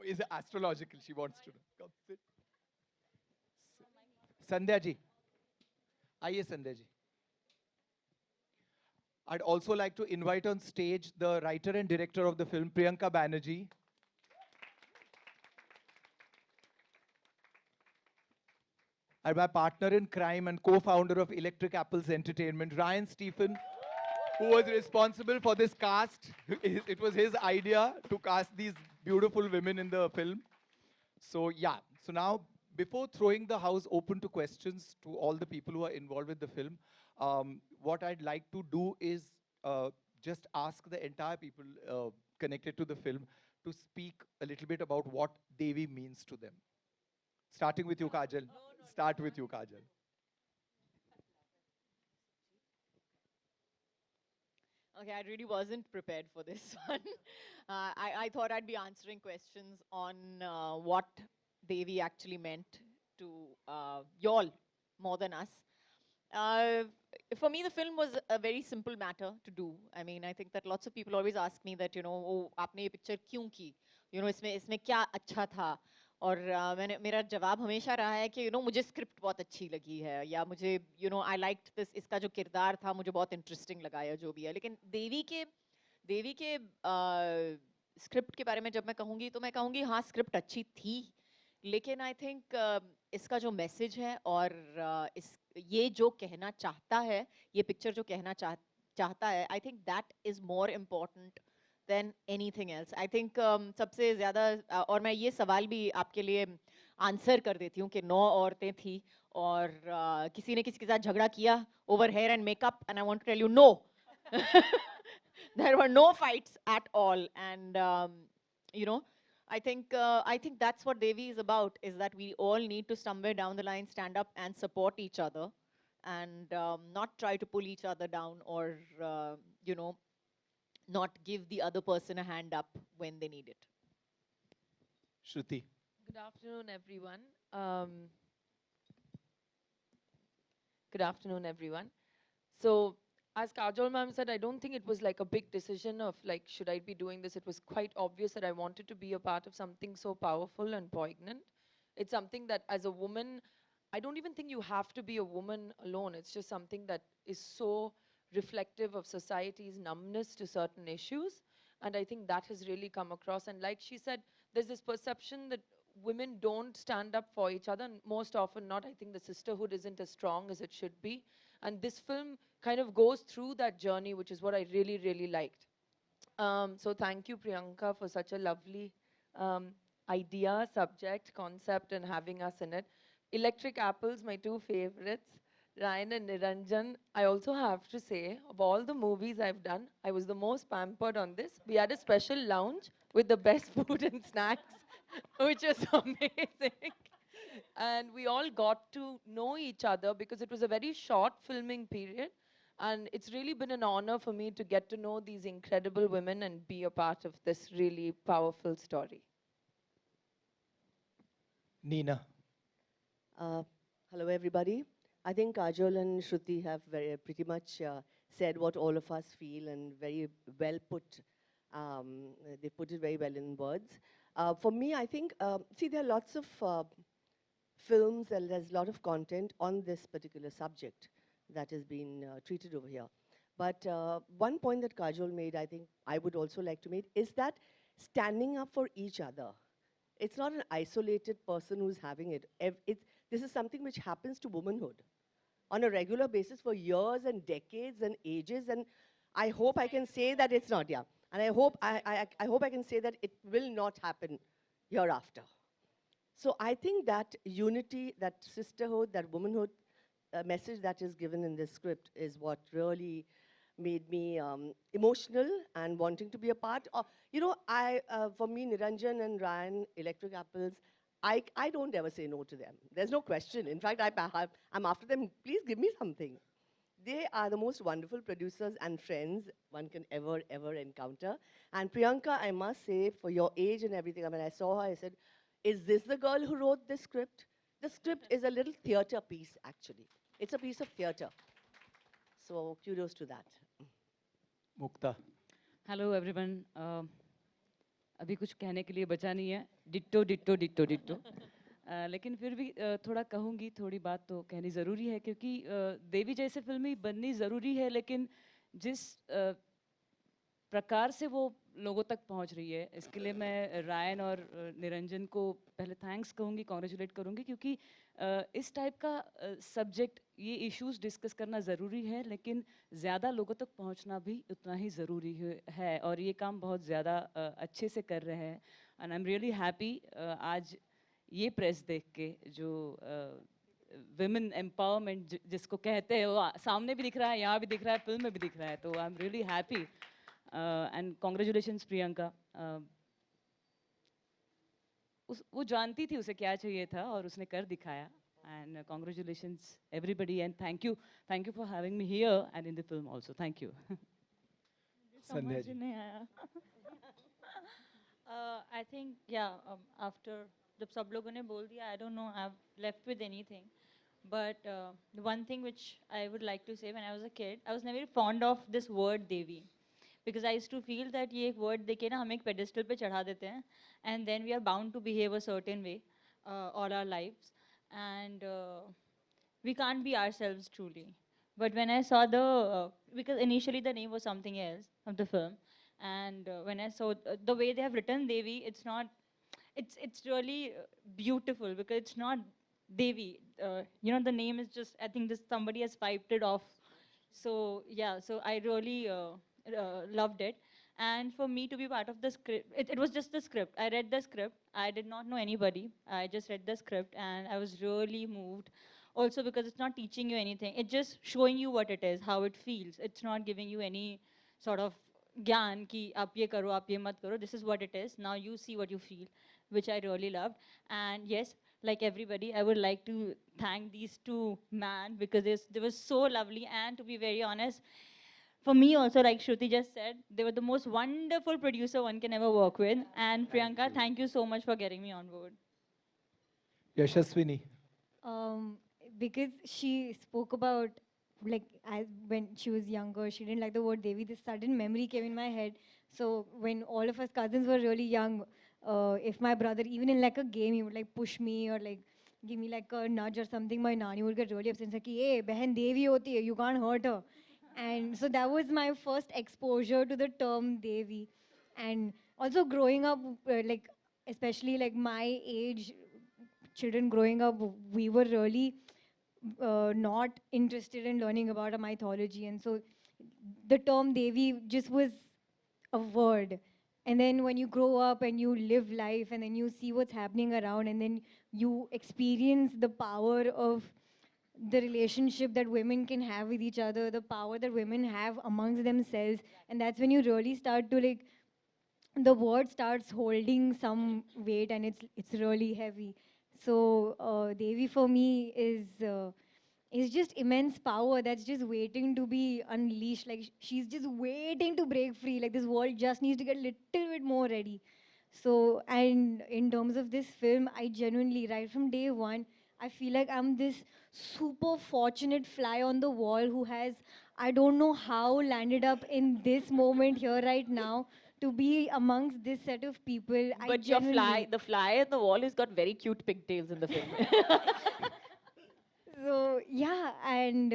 Is it astrological? She wants to know. Come sit. Sandhya ji. आइए Sandhya ji. I'd also like to invite on stage the writer and director of the film, Priyanka Banerjee. And my partner in crime and co-founder of Electric Apples Entertainment, Ryan Stephen, who was responsible for this cast. It was his idea to cast these beautiful women in the film. So yeah, so now before throwing the house open to questions to all the people who are involved with the film, what I'd like to do is just ask the entire people connected to the film to speak a little bit about what Devi means to them. Starting with you, Kajal. Start with you, Kajal. Okay, I really wasn't prepared for this one. I thought I'd be answering questions on what Devi actually meant to y'all more than us. Uh, for me, the film was a very simple matter to do. I mean, I think that lots of people always ask me that, oh, आपने ये picture क्यों की? इसमें क्या अच्छा था? और मेरा जवाब हमेशा रहा है कि मुझे स्क्रिप्ट बहुत अच्छी लगी है या मुझे आई लाइक्ड दिस, इसका जो किरदार था मुझे बहुत इंटरेस्टिंग लगा या जो भी है. लेकिन देवी के स्क्रिप्ट के बारे में जब मैं कहूँगी तो मैं कहूँगी हाँ स्क्रिप्ट अच्छी थी, लेकिन आई थिंक इसका जो मैसेज है और ये जो कहना चाहता है, ये पिक्चर जो कहना चाहता है, I think that is more important than anything else. I think सबसे ज़्यादा और मैं ये सवाल भी आपके लिए आंसर कर देती हूँ कि 9 औरतें थी और किसी ने किसी के साथ झगड़ा किया over hair and makeup, and I want to tell you know, there were no fights at all. And you know I think that's what Devi is about, is that we all need to somewhere down the line stand up and support each other and not try to pull each other down or you know not give the other person a hand up when they need it. Shruti. Good afternoon, everyone. Um, Good afternoon, everyone. So, as Kajol ma'am said, I don't think it was like a big decision of like, should I be doing this? It was quite obvious that I wanted to be a part of something so powerful and poignant. It's something that as a woman, I don't even think you have to be a woman alone. It's just something that is so reflective of society's numbness to certain issues. And I think that has really come across. And like she said, there's this perception that women don't stand up for each other. And most often not. I think the sisterhood isn't as strong as it should be. And this film kind of goes through that journey, which is what I really, really liked. So thank you, Priyanka, for such a lovely um, idea, subject, concept, and having us in it. Electric Apples, my two favorites, Ryan and Niranjan. I also have to say, of all the movies I've done, I was the most pampered on this. We had a special lounge with the best food and snacks, which was amazing. And we all got to know each other because it was a very short filming period. And it's really been an honor for me to get to know these incredible women and be a part of this really powerful story. Nina. Hello, everybody. I think Kajol and Shruti have pretty much said what all of us feel and very well put. They put it very well in words. For me, I think, see, there are lots of films and there's a lot of content on this particular subject that has been treated over here. But one point that Kajol made, I think I would also like to make, is that standing up for each other. It's not an isolated person who's having it. This is something which happens to womanhood on a regular basis for years and decades and ages. And I hope I can say that it's not, yeah. And I hope I can say that it will not happen hereafter. So I think that unity, that sisterhood, that womanhood message that is given in this script is what really made me emotional and wanting to be a part of. For me, Niranjan and Ryan, Electric Apples, I don't ever say no to them. There's no question. In fact, I'm after them. Please give me something. They are the most wonderful producers and friends one can ever encounter. And Priyanka, I must say, for your age and everything, I mean, I saw her, I said, is this the girl who wrote this script? The script is a little theater piece, actually. It's a piece of theater. So kudos to that. Mukta. Hello, everyone. अभी कुछ कहने के लिए बचा नहीं है, ditto ditto ditto ditto. लेकिन फिर भी थोड़ा कहूँगी, थोड़ी बात तो कहनी ज़रूरी है, क्योंकि देवी जैसे फिल्म बननी ज़रूरी है, लेकिन जिस प्रकार से वो लोगों तक पहुंच रही है, इसके लिए मैं रायन और निरंजन को पहले थैंक्स कहूँगी, कॉन्ग्रेचुलेट करूँगी, क्योंकि इस टाइप का सब्जेक्ट, ये इश्यूज डिस्कस करना ज़रूरी है, लेकिन ज़्यादा लोगों तक पहुंचना भी उतना ही ज़रूरी है, और ये काम बहुत ज़्यादा अच्छे से कर रहे हैं। And I am really happy आज ये प्रेस देख के, जो विमेन एम्पावरमेंट जिसको कहते हैं, वो सामने भी दिख रहा है, यहाँ भी दिख रहा है, फिल्म में भी दिख रहा है, तो I am really happy. And congratulations Priyanka. वो जानती थी उसे क्या चाहिए था और उसने कर दिखाया, and congratulations everybody, and thank you for having me here and in the film also, thank you. Sandhya ji. I think yeah after जब सब लोगों ने बोल दिया, I don't know I have left with anything, but one thing which I would like to say, when I was a kid, I was never fond of this word Devi, because I used to feel that ये एक word देके ना हम एक pedestal पे चढ़ा देते हैं, and then we are bound to behave a certain way all our lives, and we can't be ourselves truly. But when I saw because initially the name was something else of the film, and when I saw the way they have written Devi, it's really beautiful, because it's not Devi. The name is just, I think this somebody has piped it off. So yeah, so I really loved it. And for me to be part of the script, it was just the script. I read the script. I did not know anybody. I just read the script, and I was really moved. Also because it's not teaching you anything. It's just showing you what it is, how it feels. It's not giving you any sort of gyan ki aap ye karo, aap ye mat karo. This is what it is. Now you see what you feel, which I really loved. And yes, like everybody, I would like to thank these two men, because they were so lovely. And to be very honest, for me also, like Shruti just said, they were the most wonderful producer one can ever work with. And Priyanka, thank you so much for getting me on board. Yashaswini. Because she spoke about, like, when she was younger, she didn't like the word Devi. This sudden memory came in my head. So when all of us cousins were really young, if my brother, even in like a game, he would like push me or like give me like a nudge or something, my nani would get really upset and say, hey, behan Devi hoti hai, you can't hurt her. And so that was my first exposure to the term Devi. And also growing up, like, especially like my age, children growing up, we were really not interested in learning about a mythology. And so the term Devi just was a word. And then when you grow up and you live life and then you see what's happening around and then you experience the power of the relationship that women can have with each other, the power that women have amongst themselves. And that's when you really start to like, the word starts holding some weight and it's really heavy. So Devi for me is just immense power that's just waiting to be unleashed. Like she's just waiting to break free. Like this world just needs to get a little bit more ready. So, and in terms of this film, I genuinely, right from day one, I feel like I'm this super fortunate fly on the wall who has, I don't know how, landed up in this moment here right now to be amongst this set of people. But your the fly on the wall has got very cute pigtails in the film. So yeah, and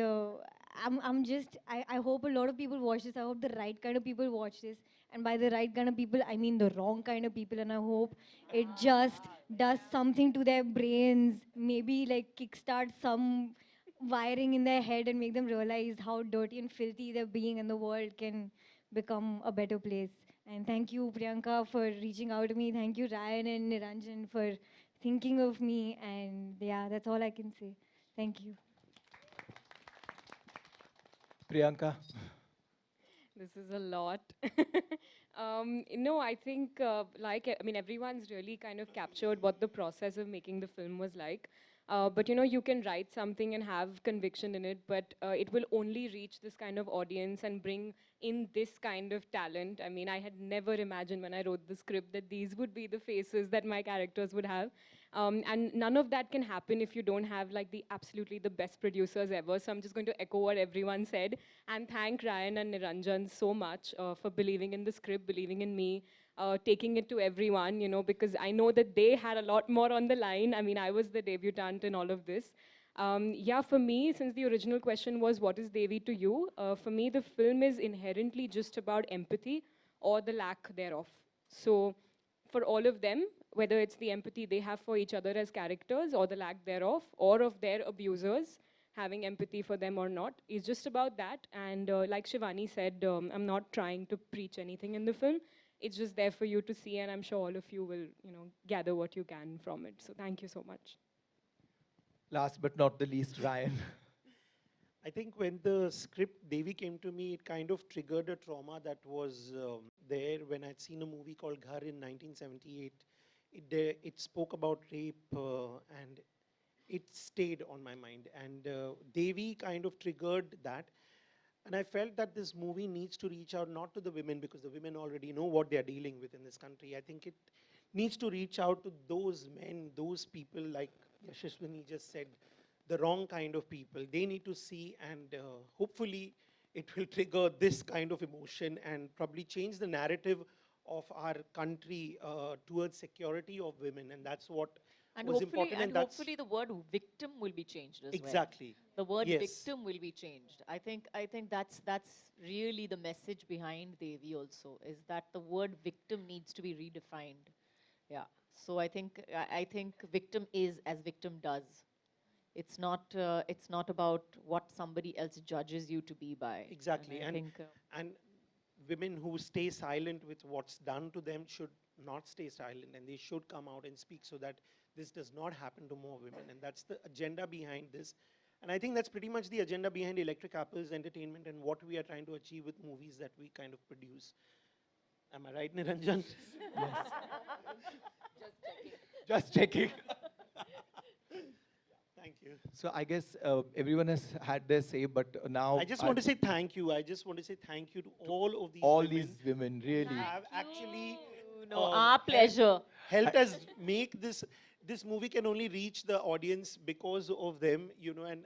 I'm just, I hope a lot of people watch this. I hope the right kind of people watch this. And by the right kind of people, I mean the wrong kind of people. And I hope it just does something to their brains, maybe like kickstart some wiring in their head and make them realize how dirty and filthy they're being, and the world can become a better place. And thank you, Priyanka, for reaching out to me. Thank you, Ryan and Niranjan, for thinking of me. And yeah, that's all I can say. Thank you. Priyanka. This is a lot. No, I think, everyone's really kind of captured what the process of making the film was like. But you can write something and have conviction in it, but it will only reach this kind of audience and bring in this kind of talent. I mean, I had never imagined when I wrote the script that these would be the faces that my characters would have. And none of that can happen if you don't have like absolutely the best producers ever. So I'm just going to echo what everyone said and thank Ryan and Niranjan so much for believing in the script, believing in me, taking it to everyone, because I know that they had a lot more on the line. I mean, I was the debutante in all of this. Yeah, for me, since the original question was, what is Devi to you? For me, the film is inherently just about empathy or the lack thereof. So, for all of them, whether it's the empathy they have for each other as characters or the lack thereof, or of their abusers having empathy for them or not, is just about that. And like Shivani said, I'm not trying to preach anything in the film. It's just there for you to see, and I'm sure all of you will, gather what you can from it. So thank you so much. Last but not the least, Ryan. I think when the script Devi came to me, it kind of triggered a trauma that was there when I'd seen a movie called Ghar in 1978. It spoke about rape and it stayed on my mind. And Devi kind of triggered that. And I felt that this movie needs to reach out not to the women, because the women already know what they're dealing with in this country. I think it needs to reach out to those men, those people, like Yashaswini just said, the wrong kind of people. They need to see, and hopefully it will trigger this kind of emotion and probably change the narrative of our country towards security of women. And that's what And was hopefully, important. and that's hopefully the word victim will be changed as well. exactly. The word Yes. victim will be changed. I think that's really the message behind Devi also, is that the word victim needs to be redefined. Yeah. So I think victim is as victim does. It's not about what somebody else judges you to be by. Exactly. I And think and women who stay silent with what's done to them should not stay silent, and they should come out and speak so that this does not happen to more women. And that's the agenda behind this. And I think that's pretty much the agenda behind Electric Apples Entertainment and what we are trying to achieve with movies that we kind of produce. Am I right, Niranjan? Just checking. Thank you. So I guess everyone has had their say, but now I just want to say thank you. I just want to say thank you to all of these all women these women, really. who have actually no, um, our pleasure. helped us make this movie can only reach the audience because of them, and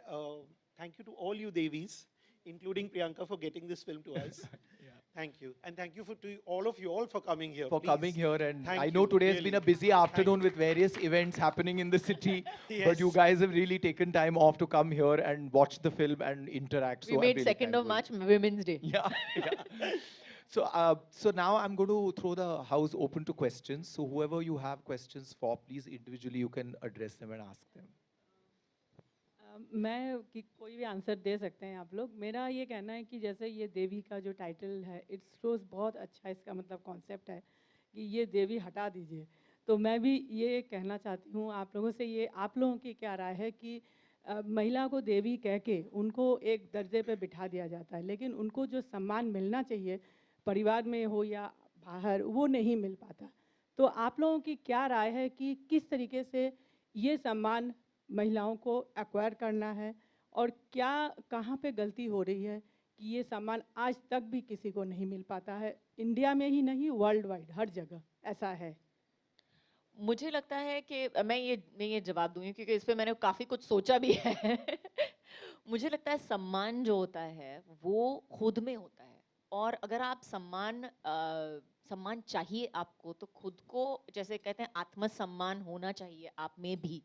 thank you to all you Devis, including Priyanka, for getting this film to us. Thank you. And thank you to all of you all for coming here. For Please. coming here, and Thank I know you, today has really. been a busy afternoon with various events happening in the city, but you Yes. guys have really taken time off to come here and watch the film and interact. We so I'm made really 2nd of thankful. March Women's Day. Yeah, yeah. So now I'm going to throw the house open to questions. So whoever you have questions for, please individually you can address them and ask them. कोई भी answer दे सकते हैं आप लोग. मेरा ये कहना है कि जैसे ये देवी का जो टाइटल है, इट्स शोज बहुत अच्छा इसका मतलब कॉन्सेप्ट है कि ये देवी हटा दीजिए. तो मैं भी ये कहना चाहती हूँ आप लोगों से, ये आप लोगों की क्या राय है कि महिला को देवी कह के उनको एक दर्जे पे बिठा दिया जाता है, लेकिन उनको जो सम्मान मिलना चाहिए परिवार में हो या बाहर, वो नहीं मिल पाता. तो आप लोगों की क्या राय है कि किस तरीके से ये सम्मान महिलाओं को एक्वायर करना है, और क्या कहाँ पे गलती हो रही है कि ये सम्मान आज तक भी किसी को नहीं मिल पाता है, इंडिया में ही नहीं वर्ल्ड वाइड हर जगह ऐसा है? मुझे लगता है कि मैं ये जवाब दूंगी क्योंकि इस पे मैंने काफ़ी कुछ सोचा भी है. मुझे लगता है सम्मान जो होता है वो खुद में होता है, और अगर आप सम्मान चाहिए आपको, तो खुद को, जैसे कहते हैं, आत्मसम्मान होना चाहिए आप में भी.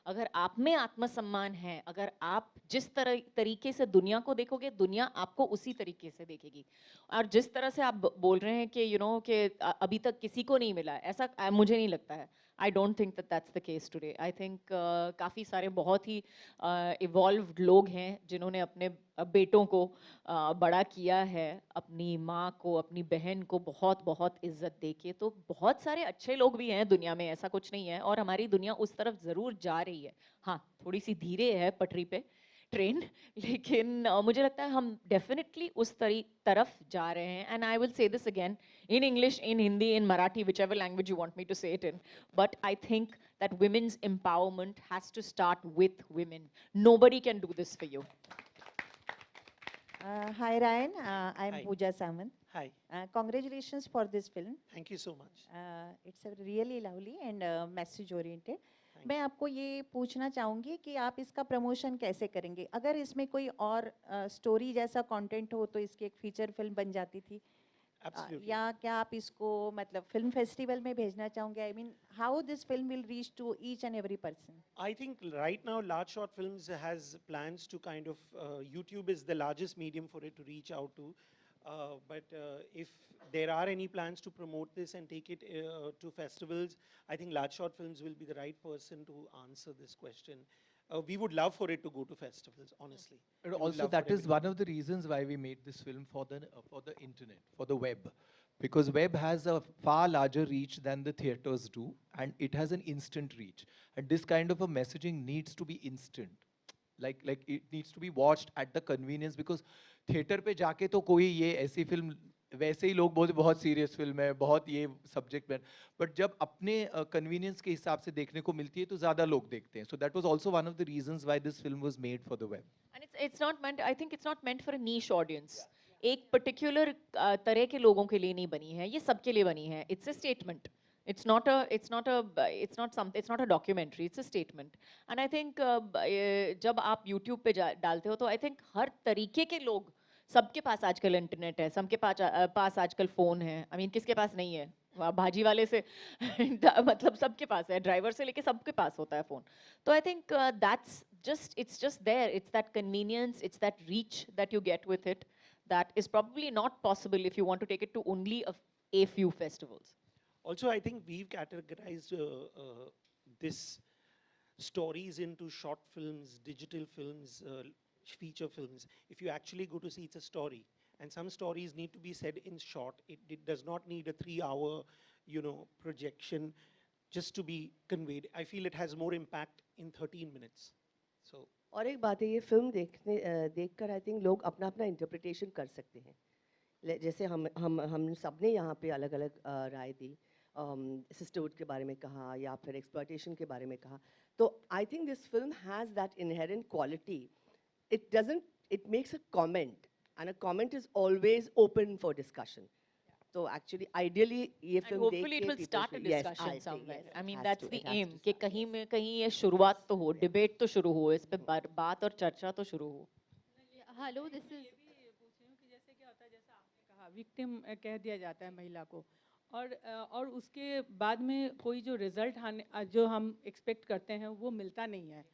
अगर आप में आत्मसम्मान है, अगर आप जिस तरीके से दुनिया को देखोगे, दुनिया आपको उसी तरीके से देखेगी. और जिस तरह से आप बोल रहे हैं कि कि अभी तक किसी को नहीं मिला, ऐसा मुझे नहीं लगता है. I don't think that that's the case today. I think काफ़ी सारे बहुत ही evolved लोग हैं जिन्होंने अपने बेटों को बड़ा किया है, अपनी माँ को, अपनी बहन को बहुत बहुत इज्जत देके. तो बहुत सारे अच्छे लोग भी हैं दुनिया में, ऐसा कुछ नहीं है, और हमारी दुनिया उस तरफ ज़रूर जा रही है. हाँ, थोड़ी सी धीरे है पटरी पे ट्रेन, लेकिन मुझे लगता है हम डेफिनेटली उस तरफ जा रहे हैं. And I will say this again in English, in Hindi, in Marathi, whichever language you want me to say it in. But I think that women's empowerment has to start with women. Nobody can do this for you. Hi Ryan, I'm Hi. Pooja Samant. Hi. Congratulations for this film. Thank you so much. It's a really lovely and message oriented. Thank मैं आपको ये पूछना चाहूँगी कि आप इसका promotion कैसे करेंगे? अगर इसमें कोई और स्टोरी जैसा कंटेंट हो तो इसकी एक फीचर फिल्म बन जाती थी. Absolutely. या क्या आप इसको मतलब फिल्म फेस्टिवल में भेजना चाहोगे? I mean how this film will reach to each and every person? I think right now Large Short Films has plans to kind of, YouTube is the largest medium for it to reach out to. But if there are any plans to promote this and take it to festivals, I think Large Short Films will be the right person to answer this question. We would love for it to go to festivals, honestly. And We would also, love for that is everything. one of the reasons why we made this film for the internet, for the web, because web has a far larger reach than the theaters do, and it has an instant reach. And this kind of a messaging needs to be instant. Like it needs to be watched at the convenience, because theater पे जाके तो कोई ये ऐसी film, वैसे ही लोग बोलते बहुत सीरियस फिल्म है, बहुत ये सब्जेक्ट में, बट जब अपने कन्वीनियंस के हिसाब से देखने को मिलती है तो ज़्यादा लोग देखते हैं. So that was also one of the reasons why this film was made for the web. And it's not meant, I think it's not meant for a niche audience. एक particular तरह के लोगों के लिए नहीं बनी है, ये सबके लिए बनी है. It's a statement. It's not a documentary. It's a statement. And I think जब आप YouTube पे डालते हो तो I think हर तरीके के लोग, सबके पास आजकल इंटरनेट है, सबके पास आजकल फ़ोन है. I mean किसके पास नहीं है? भाजी वाले से मतलब सबके पास है, ड्राइवर से लेके सबके पास होता है फ़ोन. तो I think it's just there. It's that convenience, it's that reach that you get with it that is probably not possible if you want to take it to only a few festivals. Also, I think we've categorized this stories into short films, digital films, feature films. If you actually go to see, it's a story. And some stories need to be said in short. It does not need a 3-hour, projection just to be conveyed. I feel it has more impact in 13 minutes. So. और एक बात है, ये film देखकर I think लोग अपना अपना interpretation कर सकते हैं. जैसे हम सब ने यहाँ पे अलग अलग राय दी, सिस्टरहुड के बारे में कहा या फिर एक्सप्लॉयटेशन के बारे में कहा. तो I think this film has that inherent quality. It makes a comment, and a comment is always open for discussion. तो एक्चुअली आइडियली ये And film hopefully it will start a discussion somewhere. I mean, that's the aim. कि कहीं में कहीं ये शुरुआत तो हो, debate तो शुरू हो, इस पे बात और चर्चा तो शुरू हो. हेलो, दिस इज पूछ रही हूँ कि जैसे क्या होता है, जैसा आपने कहा विक्टिम कह दिया जाता है महिला को, और उसके बाद में कोई जो रिजल्ट जो हम एक्सपेक्ट करते हैं वो मिलता नहीं है.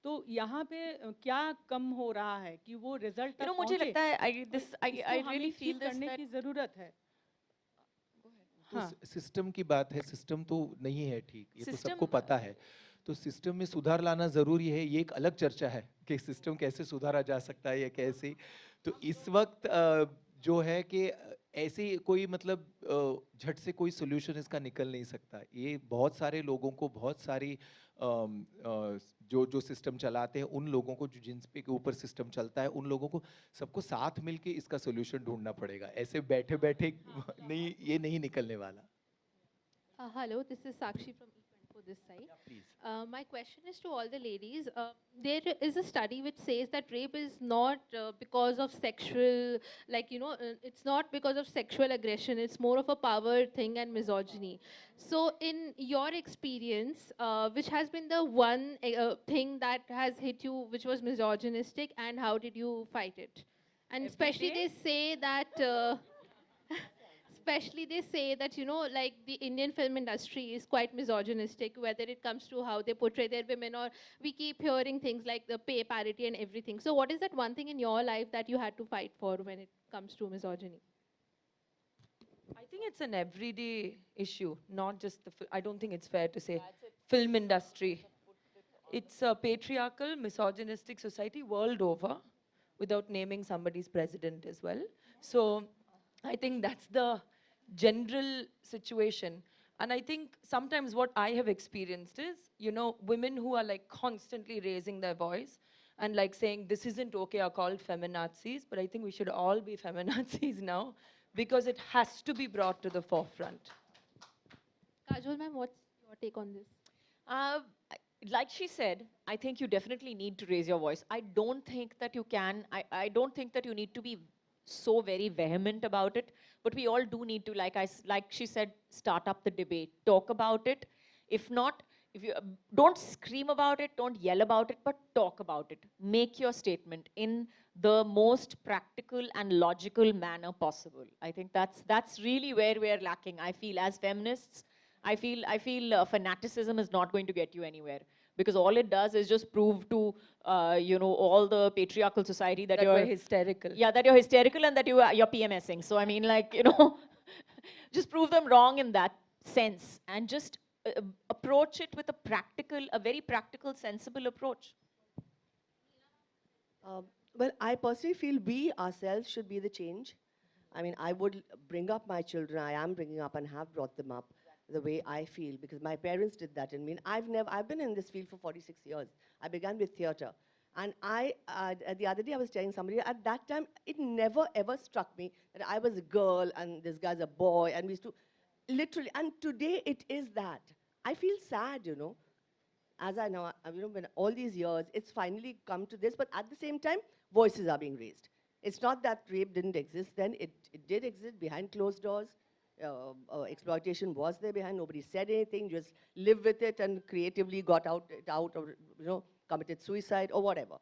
तो यहाँ पे क्या कम हो रहा है कि वो रिजल्ट तक मुझे लगता है I इसको really हमें feel ठीक this करने that की ज़रूरत है. तो हाँ. सिस्टम की बात है, सिस्टम तो नहीं है ठीक, ये तो System- सबको पता है. तो सिस्टम में सुधार लाना ज़रूरी है, ये एक अलग चर्चा है कि सिस्टम कैसे सुधारा जा सकता है या कैसे. तो इस वक्त जो है कि ऐसे कोई मतलब झट से कोई सोल्यूशन इसका निकल नहीं सकता. ये बहुत सारे लोगों को, बहुत सारी जो सिस्टम चलाते हैं उन लोगों को, जो जिन पे के ऊपर सिस्टम चलता है उन लोगों को, सबको साथ मिलके इसका सोल्यूशन ढूंढना पड़ेगा. ऐसे बैठे बैठे नहीं, ये नहीं निकलने वाला. Hello, this is Sakshi from E24 this side. Please. My question is to all the ladies. There is a study which says that rape is not because of sexual, it's not because of sexual aggression. It's more of a power thing and misogyny. So, in your experience, which has been the one thing that has hit you, which was misogynistic, and how did you fight it? And especially they say that. Especially they say that, like the Indian film industry is quite misogynistic, whether it comes to how they portray their women, or we keep hearing things like the pay parity and everything. So what is that one thing in your life that you had to fight for when it comes to misogyny? I think it's an everyday issue, not just I don't think it's fair to say film industry. It's a patriarchal, misogynistic society world over, without naming somebody's president as well. So I think that's the general situation. And I think sometimes what I have experienced is, women who are like constantly raising their voice and like saying this isn't okay are called feminazis, but I think we should all be feminazis now because it has to be brought to the forefront. Kajol ma'am, what's your take on this? Like she said, I think you definitely need to raise your voice. I don't think that you can, I don't think that you need to be so very vehement about it, but we all do need to, like she said, start up the debate, talk about it. If not, if you don't scream about it, don't yell about it, but talk about it. Make your statement in the most practical and logical manner possible. I think that's really where we're lacking. I feel as feminists, I feel fanaticism is not going to get you anywhere, because all it does is just prove to all the patriarchal society that, That you're we're hysterical. Yeah, that you're hysterical and that you're PMSing. So I mean, like, just prove them wrong in that sense, and just approach it with a very practical, sensible approach. Well, I personally feel we ourselves should be the change. I mean, I would bring up my children. I am bringing up and have brought them up the way I feel, because my parents did that in me. And I've been in this field for 46 years. I began with theater. And the other day I was telling somebody, at that time, it never ever struck me that I was a girl and this guy's a boy, and we used to, literally, and today it is that. I feel sad, as I know, when all these years, it's finally come to this, but at the same time, voices are being raised. It's not that rape didn't exist then, it did exist behind closed doors. Exploitation was there behind, nobody said anything, just lived with it and creatively got out or, committed suicide or whatever.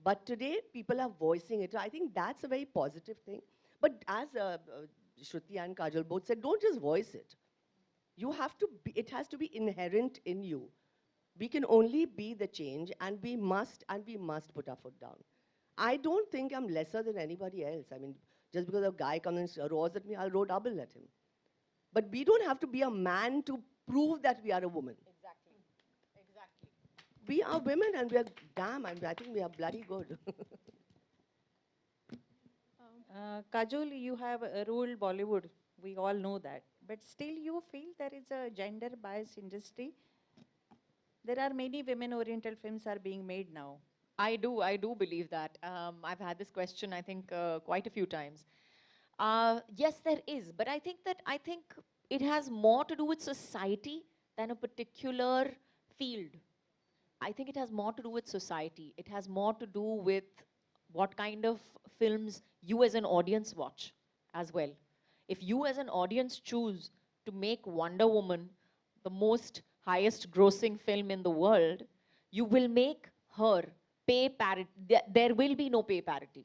But today, people are voicing it. I think that's a very positive thing. But as Shruti and Kajal both said, don't just voice it. You have to be, it has to be inherent in you. We can only be the change, and we must put our foot down. I don't think I'm lesser than anybody else. I mean, just because a guy comes and roars at me, I'll roar double at him. But we don't have to be a man to prove that we are a woman. Exactly. Exactly. We are women, and we are damn, I think we are bloody good. Kajol, you have ruled Bollywood. We all know that. But still you feel there is a gender bias industry? There are many women-oriented films are being made now. I do believe that. I've had this question, I think, quite a few times. Yes, there is, but I think it has more to do with society than a particular field. I think it has more to do with society. It has more to do with what kind of films you as an audience watch as well. If you as an audience choose to make Wonder Woman the most highest grossing film in the world, you will make her pay parity. There will be no pay parity.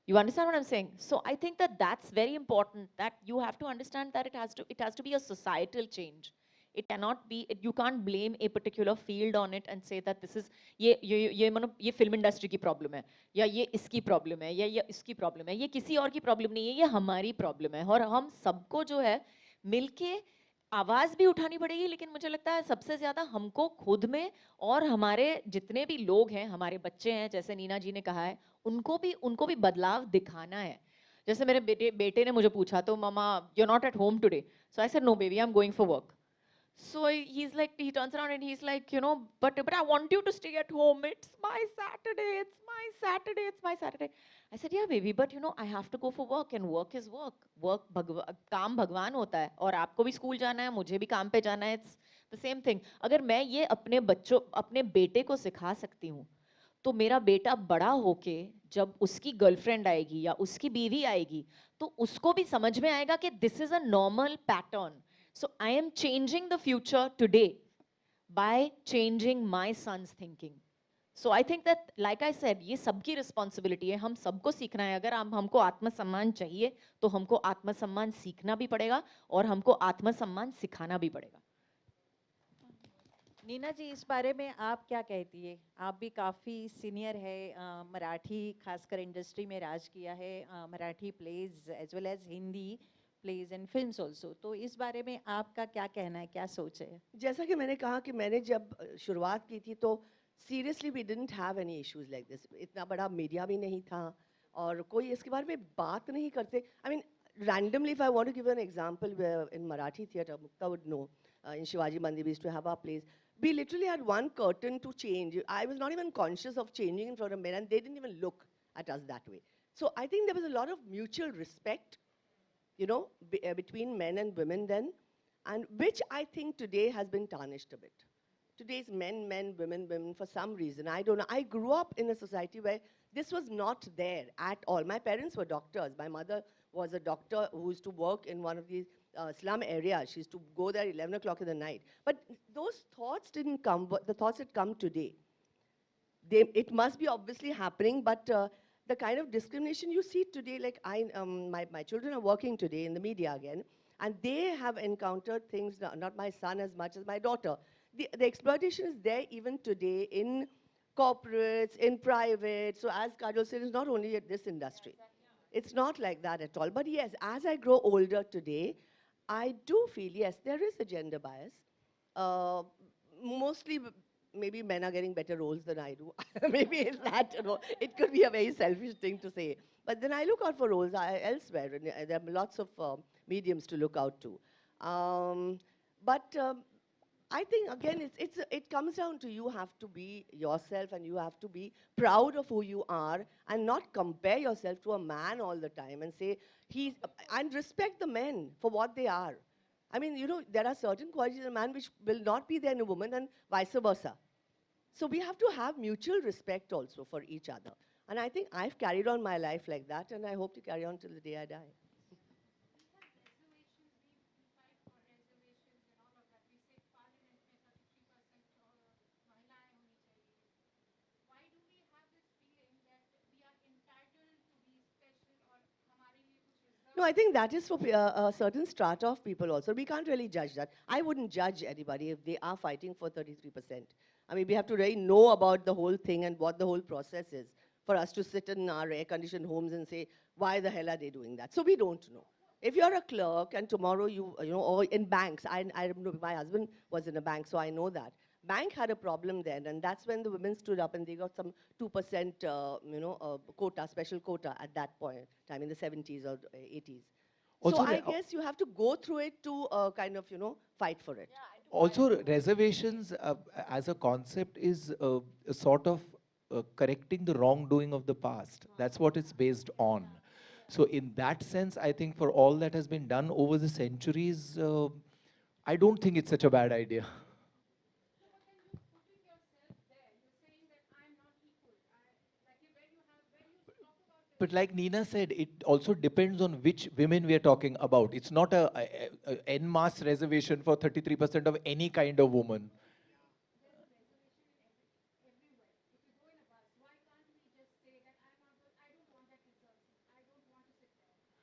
You understand what I'm saying? So I think that's very important, that you have to understand that it has to be a societal change. It cannot be, you can't blame a particular field on it and say that this is, ये film industry की problem है, या ये इसकी problem है, या ये इसकी problem है, ये किसी और की problem नहीं है, ये हमारी problem है, और हम सबको जो है मिलके आवाज भी उठानी पड़ेगी, लेकिन मुझे लगता है सबसे ज्यादा हमको खुद में और हमारे जितने भी लोग हैं, हमारे बच्चे हैं, जैसे नीना जी ने कहा है, उनको भी बदलाव दिखाना है. जैसे मेरे बेटे ने मुझे पूछा, तो मामा, you're not at home today. So I said, no baby, I'm going for work. So he turns around and he's like, but I want you to stay at home. It's my Saturday. It's my Saturday. It's my Saturday. I said, yeah, baby, but I have to go for work, and work is work. काम भगवान होता है, और आपको भी school जाना है, मुझे भी काम पे जाना है. It's the same thing. अगर मैं ये अपने बेटे को सिखा सकती हूँ, तो मेरा बेटा बड़ा होके जब उसकी गर्लफ्रेंड आएगी या उसकी बीवी आएगी, तो उसको भी समझ में आएगा कि this is a normal pattern. So I am changing the future today by changing my son's thinking. So I think that, like I said, ये सबकी responsibility है. हम सबको सीखना है. अगर हमको आत्मसम्मान चाहिए, तो हमको आत्मसम्मान सीखना भी पड़ेगा, और हमको आत्मसम्मान सिखाना भी पड़ेगा. नीना जी, इस बारे में आप क्या कहती है? आप भी काफ़ी सीनियर है, मराठी खासकर इंडस्ट्री में राज किया है, Marathi plays as well as Hindi plays and films also. तो इस बारे में आपका क्या कहना है, क्या सोच है? जैसा कि मैंने कहा कि मैंने जब शुरुआत की थी, तो seriously we didn't have any issues like this. इतना बड़ा मीडिया भी नहीं था, और कोई इसके बारे में बात नहीं करते. I mean, randomly, if I want to give an example, where in Marathi theatre, Mukta would know, in Shivaji Mandir, we used to have our plays. We literally had one curtain to change. I was not even conscious of changing in front of men, and they didn't even look at us that way. So I think there was a lot of mutual respect, between men and women then, and which I think today has been tarnished a bit. Today's men, women, women, for some reason, I don't know. I grew up in a society where this was not there at all. My parents were doctors. My mother was a doctor who used to work in one of these slum areas. She used to go there 11 o'clock in the night. But those thoughts didn't come, the thoughts had come today. It must be obviously happening, but the kind of discrimination you see today, like my children are working today in the media again, and they have encountered things, not my son as much as my daughter. The exploitation is there even today in corporates, in private. So as Kajol said, it's not only at this industry. It's not like that at all. But yes, as I grow older today, I do feel, yes, there is a gender bias. Mostly, maybe men are getting better roles than I do. Maybe it's that, it could be a very selfish thing to say. But then I look out for roles elsewhere, and there are lots of mediums to look out to. I think, again, it comes down to you have to be yourself, and you have to be proud of who you are and not compare yourself to a man all the time and say, and respect the men for what they are. I mean, there are certain qualities in a man which will not be there in a woman, and vice versa. So we have to have mutual respect also for each other. And I think I've carried on my life like that, and I hope to carry on till the day I die. No, I think that is for a certain strata of people also. We can't really judge that. I wouldn't judge anybody if they are fighting for 33%. I mean, we have to really know about the whole thing and what the whole process is for us to sit in our air-conditioned homes and say, why the hell are they doing that? So we don't know. If you're a clerk and tomorrow or in banks, I remember my husband was in a bank, so I know that. Bank had a problem then, and that's when the women stood up and they got some 2%, quota, special quota at that point time in the 70s or 80s. Also, so I guess you have to go through it to kind of, fight for it. Also, reservations as a concept is a sort of correcting the wrongdoing of the past. That's what it's based on. So in that sense, I think for all that has been done over the centuries, I don't think it's such a bad idea. But like Nina said, it also depends on which women we are talking about. It's not a en masse reservation for 33% of any kind of woman.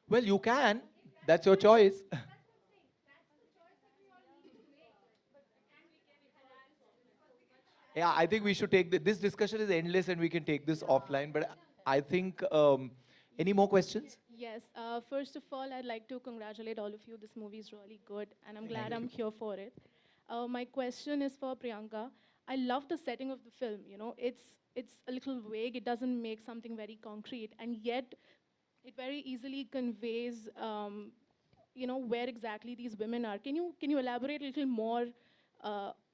Well, you can. That's your choice. Yeah, I think we should take this discussion is endless and we can take this offline. But I think, any more questions? Yes. First of all, I'd like to congratulate all of you. This movie is really good, and I'm glad I'm here for it. My question is for Priyanka. I love the setting of the film. It's a little vague. It doesn't make something very concrete, and yet it very easily conveys, where exactly these women are. Can you elaborate a little more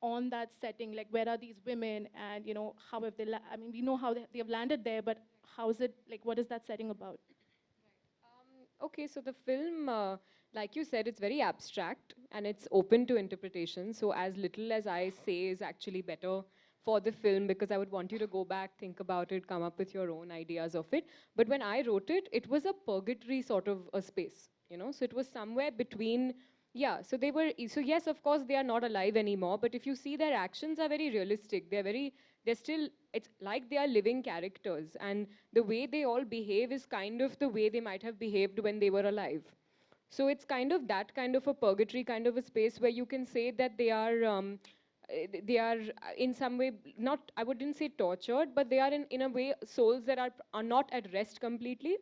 on that setting? Like, where are these women, and how have they? I mean, we know how they have landed there, but how is it? Like, what is that setting about? Okay, so the film, like you said, it's very abstract and it's open to interpretation. So as little as I say is actually better for the film, because I would want you to go back, think about it, come up with your own ideas of it. But when I wrote it, it was a purgatory sort of a space, So it was somewhere between, so yes, of course, they are not alive anymore. But if you see, their actions are very realistic. It's like they are living characters. And the way they all behave is kind of the way they might have behaved when they were alive. So it's kind of that kind of a purgatory kind of a space where you can say that they are in some way, not, I wouldn't say tortured, but they are in a way souls that are not at rest completely.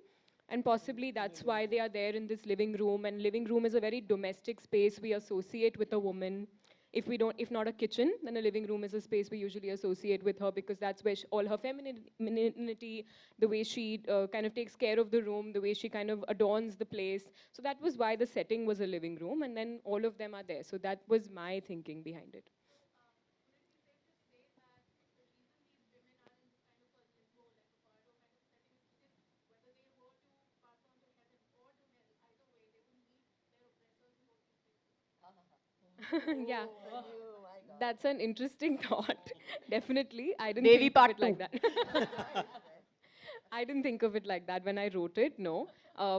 And possibly that's why they are there in this living room. And living room is a very domestic space we associate with a woman. If not a kitchen, then a living room is a space we usually associate with her, because that's where all her femininity, the way she kind of takes care of the room, the way she kind of adorns the place. So that was why the setting was a living room, and then all of them are there. So that was my thinking behind it. Yeah, that's an interesting thought. Definitely, I didn't Devi think of part it like that. I didn't think of it like that when I wrote it, no.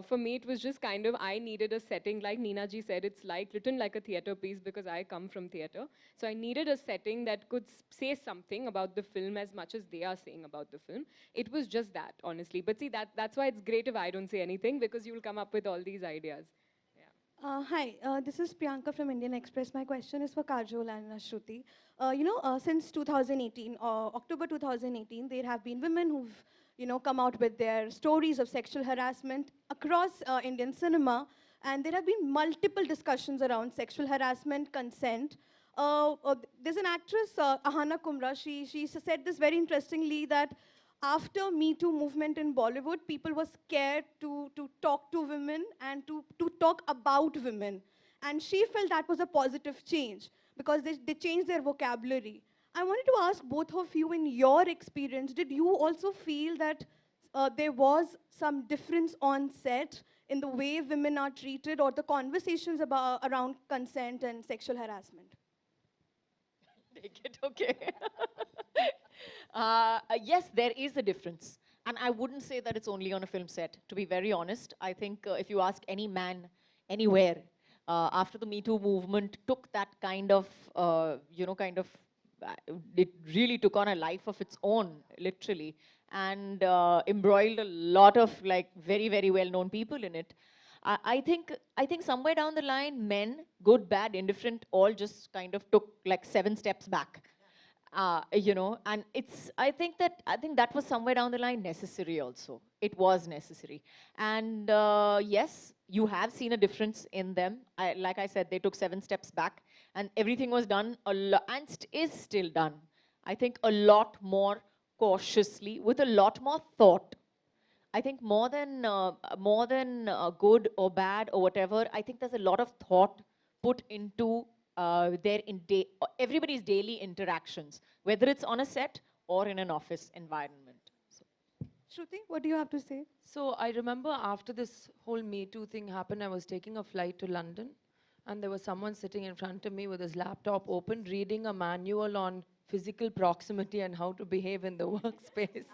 For me, it was just kind of, I needed a setting, like Neena ji said, it's like written like a theatre piece because I come from theatre. So I needed a setting that could say something about the film as much as they are saying about the film. It was just that, honestly. But see, that's why it's great if I don't say anything, because you'll come up with all these ideas. Hi, this is Priyanka from Indian Express. My question is for Kajol and Shruti. Since 2018, October 2018, there have been women who've, come out with their stories of sexual harassment across Indian cinema, and there have been multiple discussions around sexual harassment, consent. There's an actress, Ahana Kumra. She said this very interestingly that after Me Too movement in Bollywood, people were scared to talk to women and to talk about women. And she felt that was a positive change because they changed their vocabulary. I wanted to ask both of you, in your experience, did you also feel that there was some difference on set in the way women are treated or the conversations around consent and sexual harassment? Take it, okay. Yes, there is a difference. And I wouldn't say that it's only on a film set. To be very honest, I think if you ask any man, anywhere, after the Me Too movement took that kind of, it really took on a life of its own, literally, and embroiled a lot of like very, very well-known people in it. I think somewhere down the line, men, good, bad, indifferent, all just kind of took like 7 steps back. And I think that was somewhere down the line necessary also. It was necessary. And yes, you have seen a difference in them. Like I said, they took 7 steps back and everything was done and is still done. I think a lot more cautiously, with a lot more thought. I think more than good or bad or whatever, I think there's a lot of thought put into everybody's daily interactions, whether it's on a set or in an office environment. So. Shruti, what do you have to say? So I remember after this whole Me Too thing happened, I was taking a flight to London, and there was someone sitting in front of me with his laptop open, reading a manual on physical proximity and how to behave in the workspace.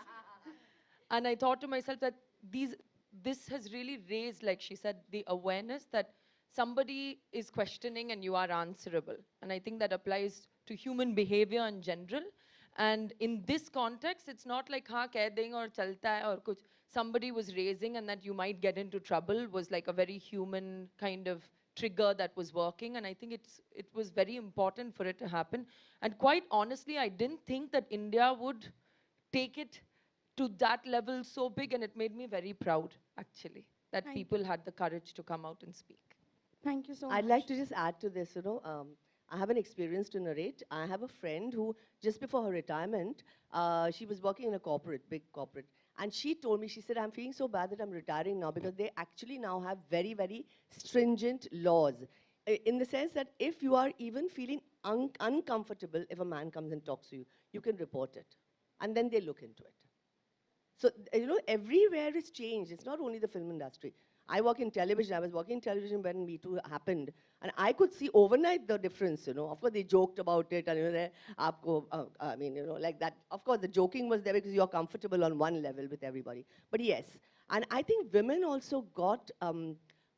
And I thought to myself that this has really raised, like she said, the awareness that somebody is questioning and you are answerable. And I think that applies to human behavior in general. And in this context, it's not like हाँ कह देंगे और चलता है और कुछ. Somebody was raising and that you might get into trouble was like a very human kind of trigger that was working. And I think it was very important for it to happen. And quite honestly, I didn't think that India would take it to that level so big, and it made me very proud, actually, that people had the courage to come out and speak. Thank you so much. I'd like to just add to this, I have an experience to narrate. I have a friend who, just before her retirement, she was working in a big corporate, and she told me, she said, I'm feeling so bad that I'm retiring now because they actually now have very, very stringent laws. In the sense that if you are even feeling uncomfortable if a man comes and talks to you, you can report it, and then they look into it. So, everywhere it's changed. It's not only the film industry. I work in television. I was working in television when Me Too happened. And I could see overnight the difference, Of course, they joked about it. And, like that. Of course, the joking was there because you're comfortable on one level with everybody. But yes. And I think women also got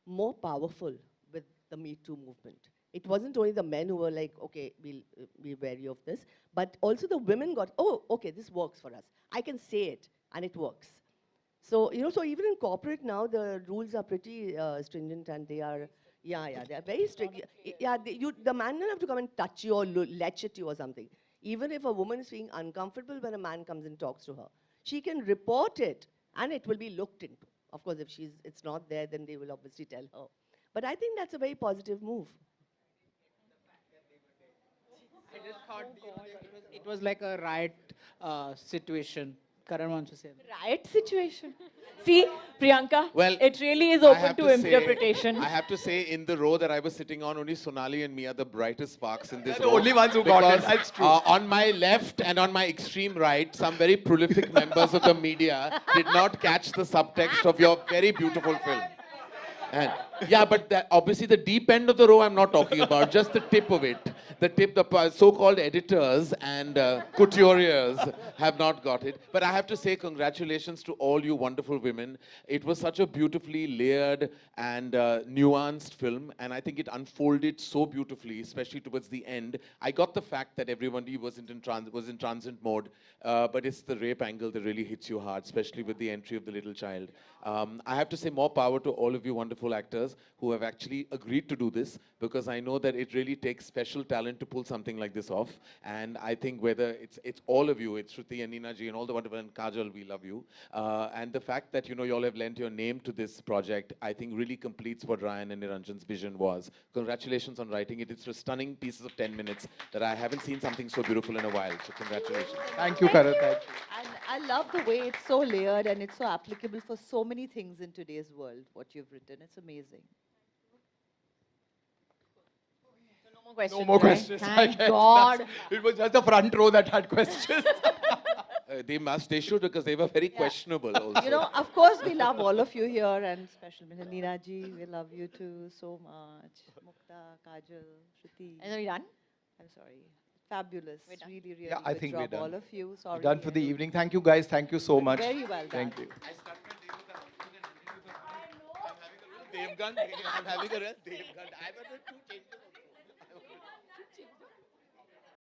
more powerful with the Me Too movement. It wasn't only the men who were like, okay, we'll be wary of this. But also the women got, oh, okay, this works for us. I can say it. And it works. So, so even in corporate now, the rules are pretty stringent and they are, they are very strict. The man doesn't have to come and touch you or latch at you or something. Even if a woman is feeling uncomfortable when a man comes and talks to her, she can report it and it will be looked into. Of course, if it's not there, then they will obviously tell her. But I think that's a very positive move. I just thought it was like a riot situation. Karan wants to say. Riot situation. See, Priyanka, well, it really is open to interpretation. I have to say, in the row that I was sitting on, only Sonali and me are the brightest sparks in this They're row. the only ones who got it. That's true. On my left and on my extreme right, some very prolific members of the media did not catch the subtext of your very beautiful film. And Yeah, but obviously the deep end of the row I'm not talking about, just the tip of it. The tip, the so-called editors and couturiers have not got it. But I have to say congratulations to all you wonderful women. It was such a beautifully layered and nuanced film, and I think it unfolded so beautifully, especially towards the end. I got the fact that everybody was in transit mode, but it's the rape angle that really hits you hard, especially with the entry of the little child. I have to say more power to all of you wonderful actors who have actually agreed to do this, because I know that it really takes special talent to pull something like this off. And I think whether it's all of you, it's Shruti and Nina ji and all the wonderful, and Kajal, we love you. And the fact that, you know, you all have lent your name to this project, I think really completes what Ryan and Niranjan's vision was. Congratulations on writing it. It's just stunning pieces of 10 minutes that I haven't seen something so beautiful in a while. So congratulations. Thank you, Karan. Thank you. And I love the way it's so layered and it's so applicable for so many things in today's world, what you've written. It's amazing. No more questions. No more right? questions. I Thank guess. God. It was just the front row that had questions. They should, because they were very questionable also. You know, of course, we love all of you here, and especially Neena ji, we love you too so much. Mukta, Kajal, Shruti. Are we done? I'm sorry. Fabulous. We're done. Really, really Yeah, I good think job, we're done. all of you. Sorry. Done for the evening. Thank you, guys. Thank you so much. Very well done. Thank you. I'm having a real Devgan. I'm having a real Devgan. I've had two changes.